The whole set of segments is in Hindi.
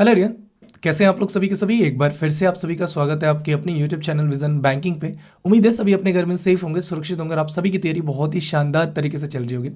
Hello everyone. कैसे हैं आप लोग सभी के सभी। एक बार फिर से आप सभी का स्वागत है आपके अपनी यूट्यूब चैनल विजन बैंकिंग पे। उम्मीद है सभी अपने घर में सेफ होंगे, सुरक्षित होंगे और आप सभी की तैयारी बहुत ही शानदार तरीके से चल रही होगी।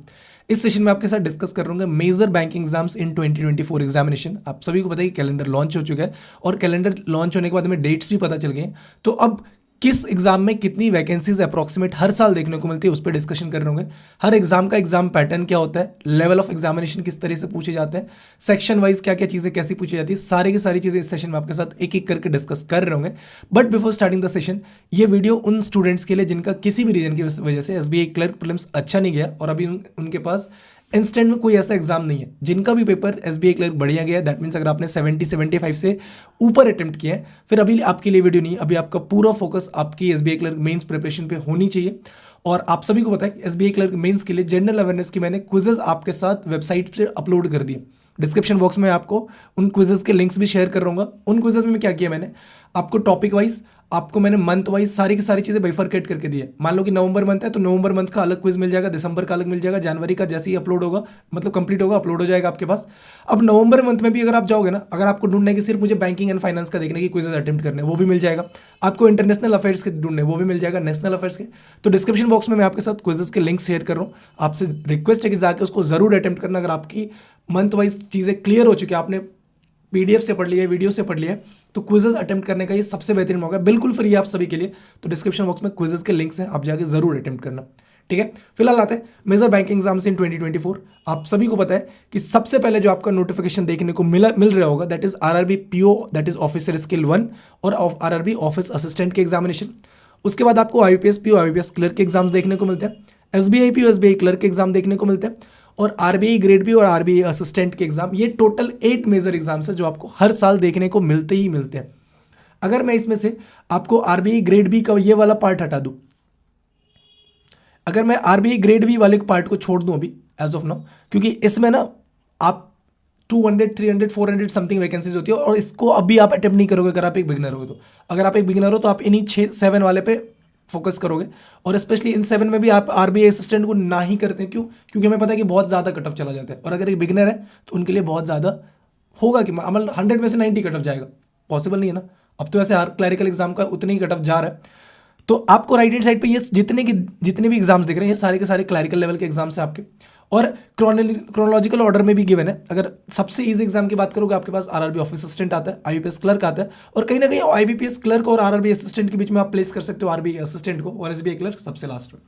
इस सेशन में आपके साथ डिस्कस कर रहा हूँ major banking exams in 2024 examination. आप सभी को पता है कि कैलेंडर लॉन्च हो चुका है और कैलेंडर लॉन्च होने के बाद हमें डेट्स भी पता चल गए हैं। तो अब किस एग्जाम में कितनी वैकेंसीज अप्रॉक्सीमेट हर साल देखने को मिलती है उस पर डिस्कशन कर रहे होंगे। हर एग्जाम का एग्जाम पैटर्न क्या होता है, लेवल ऑफ एग्जामिनेशन किस तरह से पूछे जाते हैं, सेक्शन वाइज क्या क्या चीज़ें कैसी पूछी जाती है, सारी की सारी चीज़ें इस सेशन में आपके साथ एक एक करके डिस्कस कर रहे होंगे। But before starting the session, ये वीडियो उन स्टूडेंट्स के लिए जिनका किसी भी रीजन की वजह से एसबीआई क्लर्क प्रीलिम्स अच्छा नहीं गया और अभी उनके पास इंस्टेंट में कोई ऐसा एग्जाम नहीं है जिनका भी पेपर एसबीआई क्लर्क बढ़िया गया है। दैट मीन्स अगर आपने 75 से ऊपर अटेम्प्ट किया है, फिर अभी आपके लिए वीडियो नहीं है। अभी आपका पूरा फोकस आपकी एसबीआई क्लर्क मेंस प्रिपरेशन पे होनी चाहिए। और आप सभी को पता है एसबीआई क्लर्क मेंस के लिए जनरल अवेयरनेस की मैंने क्विजेज आपके साथ वेबसाइट पे अपलोड कर दिए। डिस्क्रिप्शन बॉक्स में आपको उन क्विजेज के लिंक्स भी शेयर कर रहूंगा। उन क्विजेज में क्या किया मैंने, आपको टॉपिक वाइज, आपको मैंने मंथ वाइज सारी की सारी चीज़ें बाइफरकेट करके दी है। मान लो कि नवंबर मंथ है तो नवंबर मंथ का अलग क्विज मिल जाएगा, दिसंबर का अलग मिल जाएगा, जनवरी का जैसे ही अपलोड होगा, मतलब कंप्लीट होगा, अपलोड हो जाएगा आपके पास। अब नवंबर मंथ में भी अगर आप जाओगे ना, अगर आपको ढूंढना है कि सिर्फ मुझे बैंकिंग एंड फाइनेंस का देखने की क्विजेज अटेम्प्ट करने, वो भी मिल जाएगा। आपको इंटरनेशनल अफेयर्स के ढूंढने, वो भी मिल जाएगा, नेशनल अफेयर्स के। तो डिस्क्रिप्शन बॉक्स में मैं आपके साथ क्विजेज के लिंक शेयर कर रहा हूँ। आपसे रिक्वेस्ट है कि जाकर उसको जरूर अटेम्प्ट करना। अगर आपकी मंथ वाइज चीज़ें क्लियर हो चुकी है, आपने पीडीएफ से पढ़ लिया है, वीडियो से पढ़ लिया है, तो क्विजेज अटेम्प्ट करने का ये सबसे बेहतरीन मौका है। बिल्कुल फ्री है आप सभी के लिए। तो डिस्क्रिप्शन बॉक्स में क्विजेज के लिंक्स हैं, आप जाके जरूर अटेम्प्ट करना। ठीक है, फिलहाल आते हैं मेजर बैंकिंग एग्जाम्स इन 2024। आप सभी को पता है कि सबसे पहले जो आपका नोटिफिकेशन देखने को मिल रहा होगा that is RRB PO, that is officer skill 1 और आरआरबी ऑफिस असिस्टेंट के एग्जामिनेशन। उसके बाद आपको आईपीएस पीओ, आईपीएस क्लर्क के एग्जाम्स देखने को मिलते हैं, एसबीआई पीओ, एसबीआई क्लर्क के एग्जाम देखने को मिलते हैं, और आरबीआई ग्रेड बी और आरबीआई असिस्टेंट के एग्जाम। ये टोटल 8 मेजर एग्जाम्स है जो आपको हर साल देखने को मिलते ही मिलते हैं। अगर मैं इसमें से आपको आरबीआई ग्रेड बी का ये वाला पार्ट हटा दूं, अगर मैं आरबीआई ग्रेड बी वाले पार्ट को छोड़ दूं अभी एज ऑफ नाउ, क्योंकि इसमें ना आप 200 300 400 समथिंग वैकेंसीज होती है और इसको अभी आप अटेम्प्ट नहीं करोगे अगर आप एक बिगनर हो तो। अगर आप एक बिगनर हो तो आप इन्हीं 6 7 वाले पे फोकस करोगे। और स्पेशली इन 7 में भी आप आरबीआई असिस्टेंट को ना ही करते हैं। क्यों? क्योंकि हमें पता है कि बहुत ज़्यादा कट ऑफ चला जाता है और अगर एक बिगनर है तो उनके लिए बहुत ज़्यादा होगा कि अमल 100 में से 90 कट ऑफ जाएगा। पॉसिबल नहीं है ना। अब तो ऐसे हर क्लैरिकल एग्जाम का उतने ही कट ऑफ जा रहा है। तो आपको राइट हैंड साइड पे ये जितने भी एग्जाम्स दिख रहे हैं ये सारे के सारे क्लैरिकल लेवल के एग्जाम्स हैं आपके। और क्रोनोलॉजिकल ऑर्डर में भी गिवन है। अगर सबसे इजी एग्जाम की बात करोगे, आपके पास आरआरबी ऑफिस असिस्टेंट आता है, आईबीपीएस क्लर्क आता है, और कहीं ना कहीं आईबीपीएस क्लर्क और आरआरबी असिस्टेंट के बीच में आप प्लेस कर सकते हो आरबीआई असिस्टेंट को, और एसबीआई क्लर्क सबसे लास्ट में।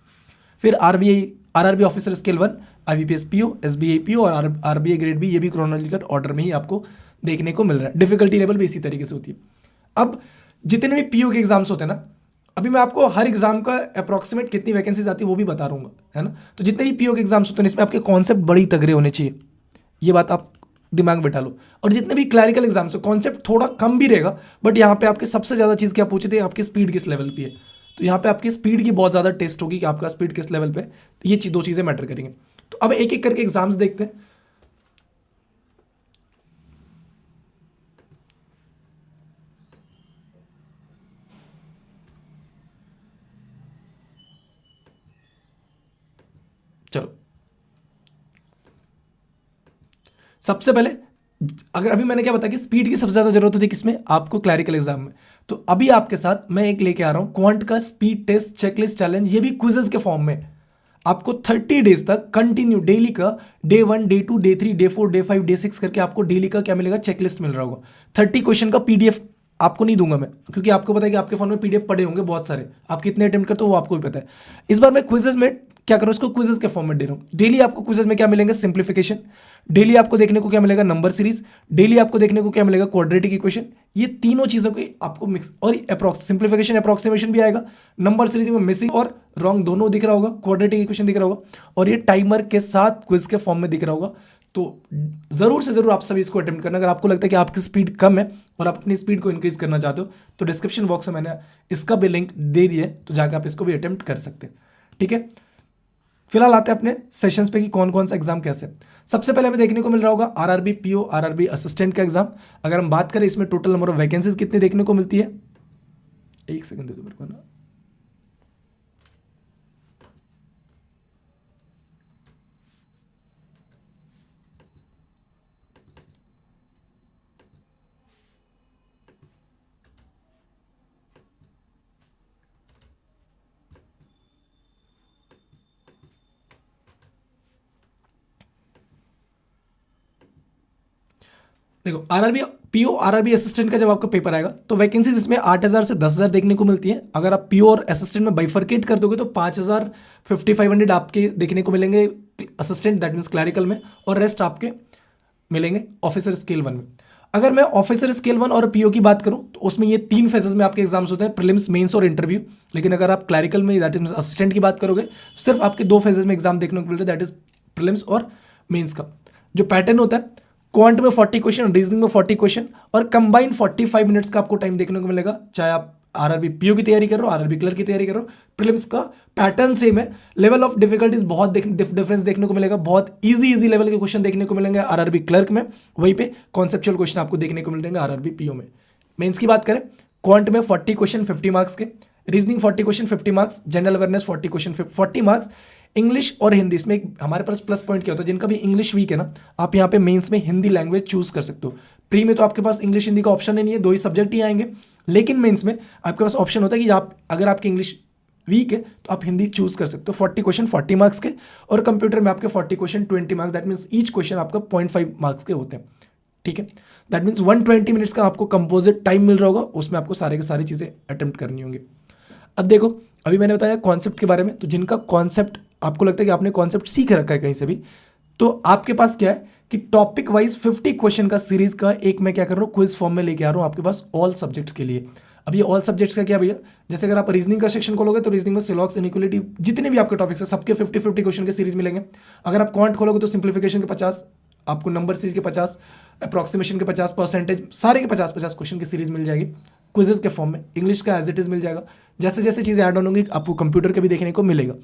फिर RRB officer scale 1, IBPS PO, SBI PO और आरबीआई ग्रेड बी, ये भी क्रोनोलॉजिकल ऑर्डर में ही आपको देखने को मिल रहा है। डिफिकल्टी लेवल भी इसी तरीके से होती है। अब जितने भी पीओ के एग्जाम्स होते हैं ना, अभी मैं आपको हर एग्जाम का अप्रॉक्सीमेट कितनी वैकेंसीज आती है वो भी बता रहूँगा, है ना। तो जितने भी पीओ के एग्जाम्स होते हैं इसमें आपके कॉन्सेप्ट बड़ी तगड़े होने चाहिए, ये बात आप दिमाग में बैठा लो। और जितने भी क्लैरिकल एग्जाम्स हो कॉन्सेप्ट थोड़ा कम भी रहेगा, बट यहाँ पे आपके सबसे ज़्यादा चीज़ क्या पूछे थे, आपकी स्पीड किस लेवल पे है। तो यहाँ पे आपकी स्पीड की बहुत ज़्यादा टेस्ट होगी कि आपका स्पीड किस लेवल पे है। तो ये दो चीज़ें मैटर करेंगे। तो अब एक एक करके एग्जाम्स देखते हैं। चलो, सबसे पहले अगर अभी मैंने क्या बताया कि स्पीड की सबसे ज्यादा जरूरत होती है किसमें, आपको क्लैरिकल एग्जाम में। तो अभी आपके साथ मैं एक लेके आ रहा हूं क्वांट का स्पीड टेस्ट चेकलिस्ट चैलेंज, ये भी क्विजेस के फॉर्म में। आपको 30 डेज तक कंटिन्यू डेली का day 1 day 2 day 3 day 4 day 5 day 6 करके आपको डेली का क्या मिलेगा, चेकलिस्ट मिल रहा होगा। 30 क्वेश्चन का पीडीएफ आपको नहीं दूंगा मैं, क्योंकि आपको पता है कि आपके फोन में पीडीएफ पड़े होंगे बहुत सारे, आप कितने अटेम्प्ट करते हो वो आपको भी पता है। इस बार मैं क्विजेज में क्या करूँ, इसको क्विजेज के फॉर्म में दे रहा हूँ। डेली आपको क्विजेज में क्या मिलेंगे, सिंप्लीफिकेशन। डेली आपको देखने को क्या मिलेगा, नंबर सीरीज। डेली आपको देखने को क्या मिलेगा, क्वाड्रेटिक इक्वेशन। ये तीनों चीजों को आपको मिक्स, और सिंप्लीफिकेशन अप्रोक्सीमेशन भी आएगा। नंबर सीरीज में मिसिंग और रॉन्ग दोनों दिख रहा होगा, क्वाड्रेटिक इक्वेशन दिख रहा होगा, और ये टाइमर के साथ क्विज के फॉर्म में दिख रहा होगा। तो जरूर से जरूर आप सभी इसको अटेम्प्ट करना। अगर आपको लगता है कि आपकी स्पीड कम है और आप अपनी स्पीड को इंक्रीज करना चाहते हो तो डिस्क्रिप्शन बॉक्स में मैंने इसका भी लिंक दे दिया है, तो जाकर आप इसको भी अटेम्प्ट कर सकते हैं। ठीक है, फिलहाल आते हैं अपने सेशंस पे कि कौन कौन सा एग्जाम कैसे। सबसे पहले हमें देखने को मिल रहा होगा आरआरबी पीओ, आरआरबी असिस्टेंट का एग्जाम। अगर हम बात करें इसमें टोटल नंबर ऑफ वैकेंसीज कितनी देखने को मिलती है, एक सेकंड दे दो मेरे को ना। देखो आरआरबी पीओ आरआरबी असिस्टेंट का जब आपका पेपर आएगा तो वैकेंसीज इसमें 8,000 से 10,000 देखने को मिलती है। अगर आप पीओ और असिस्टेंट में बाइफरकेट कर दोगे तो 5,000 5,500 आपके देखने को मिलेंगे असिस्टेंट, दैट मीन्स क्लैरिकल में, और रेस्ट आपके मिलेंगे ऑफिसर स्केल 1 में। अगर मैं ऑफिसर स्केल 1 और पीओ की बात करूं तो उसमें ये 3 फेजेस में आपके एग्जाम्स होते हैं, प्रीलिम्स, मेंस और इंटरव्यू। लेकिन अगर आप क्लैरिकल में दैट इज असिस्टेंट की बात करोगे सिर्फ आपके 2 फेजेस में एग्जाम देखने को मिल रहा है, दैट इज प्रीलिम्स और मेंस का। जो पैटर्न होता है, क्वांट में 40 क्वेश्चन, रीजनिंग में 40 क्वेश्चन और कंबाइंड 45 मिनट्स का आपको टाइम देखने को मिलेगा। चाहे आप आरआरबी पीओ की तैयारी कर रहे हो, आरआरबी क्लर्क की तैयारी कर रहे हो, प्रीलिम्स का पैटर्न सेम है। लेवल ऑफ डिफिकल्टीज बहुत डिफरेंस देखने को मिलेगा, बहुत इजी लेवल के क्वेश्चन देखने को मिलेंगे आरआरबी क्लर्क में, वहीं पे कॉन्सेप्चुअल क्वेश्चन आपको देखने को मिलेंगे आरआरबी पीओ में। मेंस की बात करें, क्वांट में 40 क्वेश्चन 50 मार्क्स के, reasoning 40 question 50 marks, general awareness 40 question 40 marks, English और हिंदी। इसमें हमारे पास प्लस पॉइंट क्या होता है, जिनका भी इंग्लिश वीक है ना, आप यहाँ पे मेंस में हिंदी लैंग्वेज चूज कर सकते हो। प्री में तो आपके पास इंग्लिश हिंदी का ऑप्शन ही नहीं है, 2 ही सब्जेक्ट ही आएंगे। लेकिन मेंस में आपके पास ऑप्शन होता है कि आप अगर आपकी इंग्लिश वीक है तो आप हिंदी चूज कर सकते हो। 40 क्वेश्चन 40 मार्क्स के, और कंप्यूटर में आपके 40 question 20 marks, that means each question आपका 0.5 मार्क्स के होते हैं। ठीक है, दैट मीन्स 120 मिनट्स का आपको कंपोजिट टाइम मिल रहा होगा, उसमें आपको सारे के सारी चीज़ें अटेम्प्ट करनी होंगी। अब देखो, अभी मैंने बताया कॉन्सेप्ट के बारे में, तो जिनका कॉन्सेप्ट आपको लगता है कि आपने कॉन्सेप्ट सीख रखा है कहीं से भी, तो आपके पास क्या है कि टॉपिक वाइज 50 क्वेश्चन का सीरीज का एक मैं क्या कर रहा हूँ, क्विज फॉर्म में लेके आ रहा हूँ आपके पास ऑल सब्जेक्ट्स के लिए। अब ये ऑल सब्जेक्ट्स का क्या भैया, जैसे अगर आप रीजनिंग का सेक्शन खोलोगे तो रीजनिंग में सिलॉक्स, इनइक्वालिटी, जितने भी आपके टॉपिक्स हैं सबके 50 क्वेश्चन के सीरीज मिलेंगे। अगर आप क्वांट खोलोगे तो सिंप्लीफिकेशन के 50, आपको नंबर सीरीज के 50, अप्रॉक्सीमेशन के 50, परसेंटेज, सारे के 50 क्वेश्चन की सीरीज मिल जाएगी क्विजेज के फॉर्म में। इंग्लिश का एज इट इज मिल जाएगा। जैसे जैसे चीज़ें ऐड ऑन होंगी आपको कंप्यूटर के भी देखने को मिलेगा।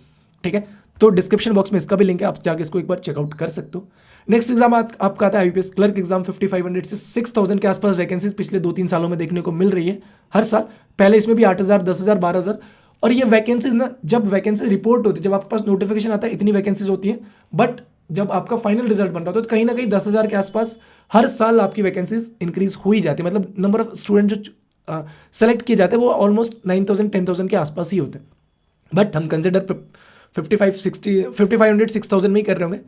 ठीक है, तो डिस्क्रिप्शन बॉक्स में इसका भी लिंक है, आप जाके इसको एक बार चेकआउट कर सकते हो। नेक्स्ट एग्जाम आपका आता है आईपीएस क्लर्क एग्जाम। 5,500 से 6,000 के आसपास वैकेंसीज पिछले 2-3 सालों में देखने को मिल रही है हर साल। पहले इसमें भी 8,000, 10,000, 12,000, और ये वैकेंसीज ना, जब वैकेंसी रिपोर्ट होती है, जब आपके पास नोटिफिकेशन आता है, इतनी वैकेंसीज होती है, बट जब आपका फाइनल रिजल्ट बन रहा होता है तो कहीं ना कहीं 10,000 के आसपास हर साल आपकी वैकेंसीज इंक्रीज हो ही जाती है। मतलब नंबर ऑफ स्टूडेंट जो सेलेक्ट किए जाते हैं वो ऑलमोस्ट 9,000, 10,000 के आसपास ही होते हैं। बट हम कंसिडर 5,500, 6,000 में ही कर रहे होंगे।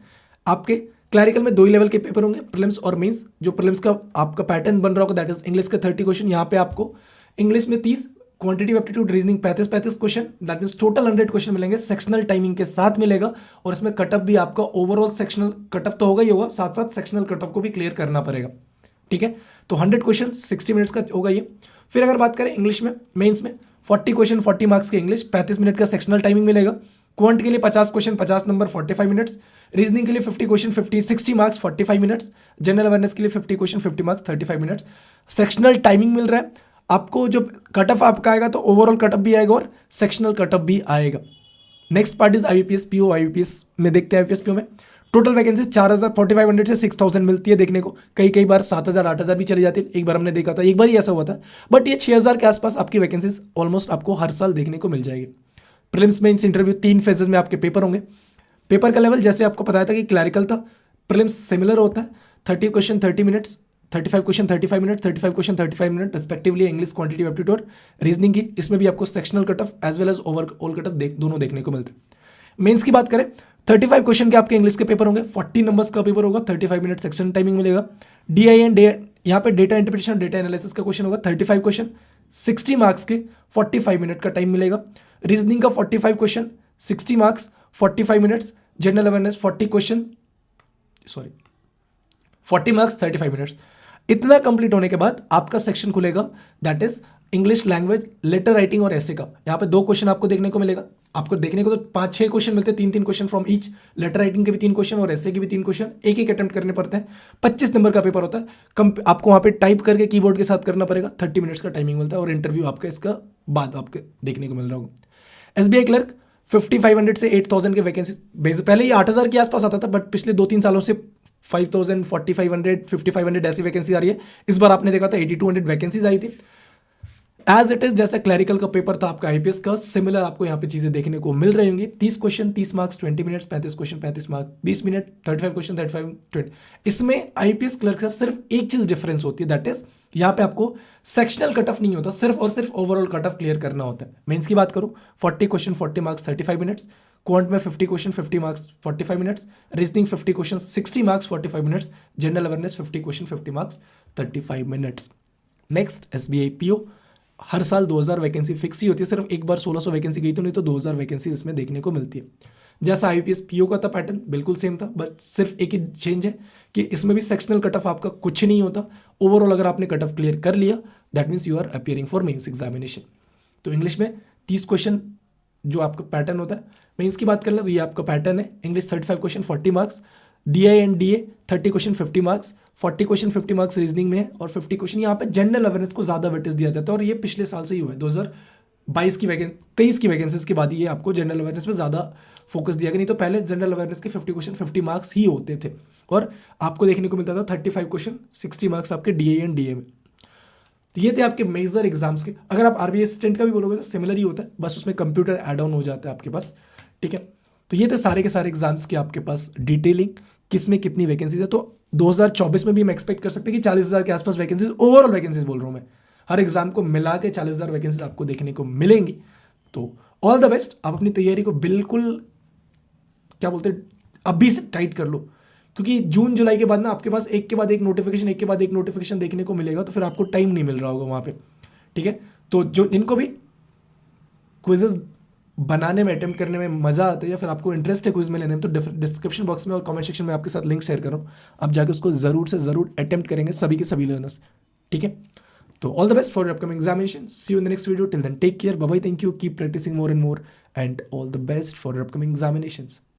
आपके क्लैरिकल में 2 ही लेवल के पेपर होंगे, प्रीलिम्स और मेंस। जो प्रीलिम्स का आपका पैटर्न बन रहा होगा दैट इज इंग्लिश का 30 क्वेश्चन, यहाँ पे आपको इंग्लिश में 30, quantity aptitude reasoning 35 question, that means total 100 question मिलेंगे, सेक्शनल टाइमिंग के साथ मिलेगा। और इसमें कटअप भी आपका ओवरऑल सेक्शनल कटअप तो होगा ही होगा, साथ साथ सेक्शनल कटअप को भी क्लियर करना पड़ेगा। ठीक है, तो 100 क्वेश्चन 60 मिनट्स का होगा ये। फिर अगर बात करें इंग्लिश में, मेंस में 40 क्वेश्चन 40 मार्क्स के इंग्लिश, 35 मिनट का सेक्शनल टाइमिंग मिलेगा। क्वांट के लिए 50 क्वेश्चन 50 नंबर 45 मिनट्स, रीजनिंग के लिए 50 question 60 marks 45 minutes, general awareness के लिए 50 question 50 marks 35 minutes. Sectional timing मिल रहा है आपको। जब कटअप आपका आएगा तो ओवरऑल कटअप भी आएगा और सेक्शनल कटअप भी आएगा। Next part is IBPS PO. IBPS में देखते हैं, आईबीपीएस पीओ में टोटल वैकेंसी 4,000, 4,500 से 6,000 मिलती है देखने को। कई बार 7,000, 8,000 भी चली जाती है। एक बार हमने देखा था, एक बार ही ऐसा हुआ था, बट ये 6,000 के आसपास आपकी वैकेंसीज ऑलमोस्ट आपको हर साल देखने को मिल जाएगी। प्रीलिम्स, मेंस, इंटरव्यू 3 फेजेस में आपके पेपर होंगे। पेपर का लेवल जैसे आपको बताया था कि क्लैरिकल था, प्रीलिम्स सिमिलर होता है। 30 question 30 minutes, 35 question 35 minute, 35 question 35 minute respectively. English, quantity aptitude, reasoning की, इसमें भी आपको sectional cutoff as well as overall cutoff दोनों देखने को मिलते हैं। मेंस की बात करें, 35 क्वेश्चन के आपके इंग्लिश के पेपर होंगे, 40 नंबर्स का पेपर होगा, 35 मिनट सेक्शन टाइमिंग मिलेगा। DIN यहाँ पे डेटा इंटरप्रिटेशन, डेटा एनालिसिस का क्वेश्चन होगा, 35 क्वेश्चन 60 मार्क्स के, 45 मिनट का टाइम मिलेगा। रीजनिंग का 45 question 60 marks 45 minutes, general awareness 40 marks 35 minutes. इतना कंप्लीट होने के बाद आपका सेक्शन खुलेगा that is English language, letter writing और ऐसे का। यहाँ पे 2 क्वेश्चन आपको देखने को मिलेगा। आपको देखने को तो 5-6 क्वेश्चन मिलते हैं, 3-3 question from each. Letter writing के भी 3 क्वेश्चन और ऐसे के भी 3 क्वेश्चन, एक अटेम्प्ट करने पड़ते हैं। 25 नंबर का पेपर होता है। आपको वहाँ पे टाइप करके कीबोर्ड के साथ करना पड़ेगा। 30 मिनट्स का टाइमिंग मिलता है और इंटरव्यू आपका इसका बाद आपके देखने को मिल रहा होगा। SBI क्लर्क 5,500 से 8,000 के वैकेंसी, पहले ये 8,000 के आसपास आता था, बट पिछले 2-3 सालों से 5,000, 4,500, 5,500 ऐसी वैकेंसी आ रही है। इस बार आपने देखा था 8,200 वैकेंसीज आई थी। एज इट इज जैसा क्लैरिकल का पेपर था आपका आईपीएस का, सिमिलर आपको यहाँ पे चीजें देखने को मिल रही होंगी। 30 question 30 marks 20 minutes, 35 question 35 marks 20 minute, 35 question 35 20। इसमें आईपीएस क्लर्क का सिर्फ एक चीज डिफरेंस होती है, दैट इज यहाँ पे आपको सेक्शनल कट ऑफ नहीं होता, सिर्फ और सिर्फ ओवरऑल कट ऑफ क्लियर करना होता है। मेंस की बात करूँ 40 क्वेश्चन 40 मार्क्स 35 मिनट्स, क्वांट में 50 question 50 marks 45 minutes, reasoning 50 question 60 marks 45 minutes, general awareness 50 question 50 marks 35 minutes. Next SBI PO, हर साल 2000 वैकेंसी फिक्स ही होती है, सिर्फ एक बार 1600 वैकेंसी गई तो नहीं तो 2000 वैकेंसी इसमें देखने को मिलती है। जैसा आईपीएस पीओ का था पैटर्न बिल्कुल सेम था, बट सिर्फ एक ही चेंज है कि इसमें भी सेक्शनल कट ऑफ आपका कुछ नहीं होता। ओवरऑल अगर आपने कट ऑफ क्लियर कर लिया that means you are appearing for mains examination. तो इंग्लिश में 30 क्वेश्चन जो आपका पैटर्न होता है। मेंस की बात कर लें तो ये आपका पैटर्न है, English 35 question 40 marks, DI and DA 30 question 50 marks, 40 question 50 marks reasoning में है और 50 क्वेश्चन यहाँ पे जनरल अवेयरनेस को ज़्यादा वेटेज दिया जाता है। और ये पिछले साल से ही हुआ है, 2022 की 23 की वैकेंसीज के बाद ये आपको जनरल अवेयरनेस पे ज़्यादा फोकस दिया गया, नहीं तो पहले जनरल अवेयरनेस के 50 क्वेश्चन 50 मार्क्स ही होते थे और आपको देखने को मिलता था 35 क्वेश्चन 60 मार्क्स आपके डीए एंड डीए में। तो ये थे आपके मेजर एग्जाम्स के। अगर आप आरबीआई असिस्टेंट का भी बोलोगे तो सिमिलर ही होता है, बस उसमें कंप्यूटर ऐड ऑन हो जाता है आपके पास, ठीक है। तो ये थे सारे के सारे एग्जाम्स के आपके पास डिटेलिंग, किस में कितनी वैकेंसीज है। तो 2024 में भी हम एक्सपेक्ट कर सकते हैं कि 40,000 के आसपास वैकेंसीज, ओवरऑल वैकेंसीज बोल रहा हूँ मैं, हर एग्जाम को मिला के 40,000 वैकेंसीज आपको देखने को मिलेंगी। तो ऑल द बेस्ट, आप अपनी तैयारी को बिल्कुल क्या बोलते हैं अभी से टाइट कर लो, क्योंकि जून जुलाई के बाद ना आपके पास एक के बाद एक नोटिफिकेशन एक के बाद एक नोटिफिकेशन देखने को मिलेगा, तो फिर आपको टाइम नहीं मिल रहा होगा वहाँ पे, ठीक है। तो जो इनको भी क्विजेज बनाने में अटेम्प्ट करने में मज़ा आता है या फिर आपको इंटरेस्ट है क्विज में लेने में, तो डिस्क्रिप्शन बॉक्स में और कमेंट सेक्शन में आपके साथ लिंक शेयर कर रहा हूँ, आप जाके उसको ज़रूर से ज़रूर अटेम्प्ट करेंगे सभी के सभी लर्नर्स, ठीक है। तो all the best for your upcoming examination, see you in the next video, till then take care, bye bye, thank you, keep practising more and more and all the best for your upcoming examinations.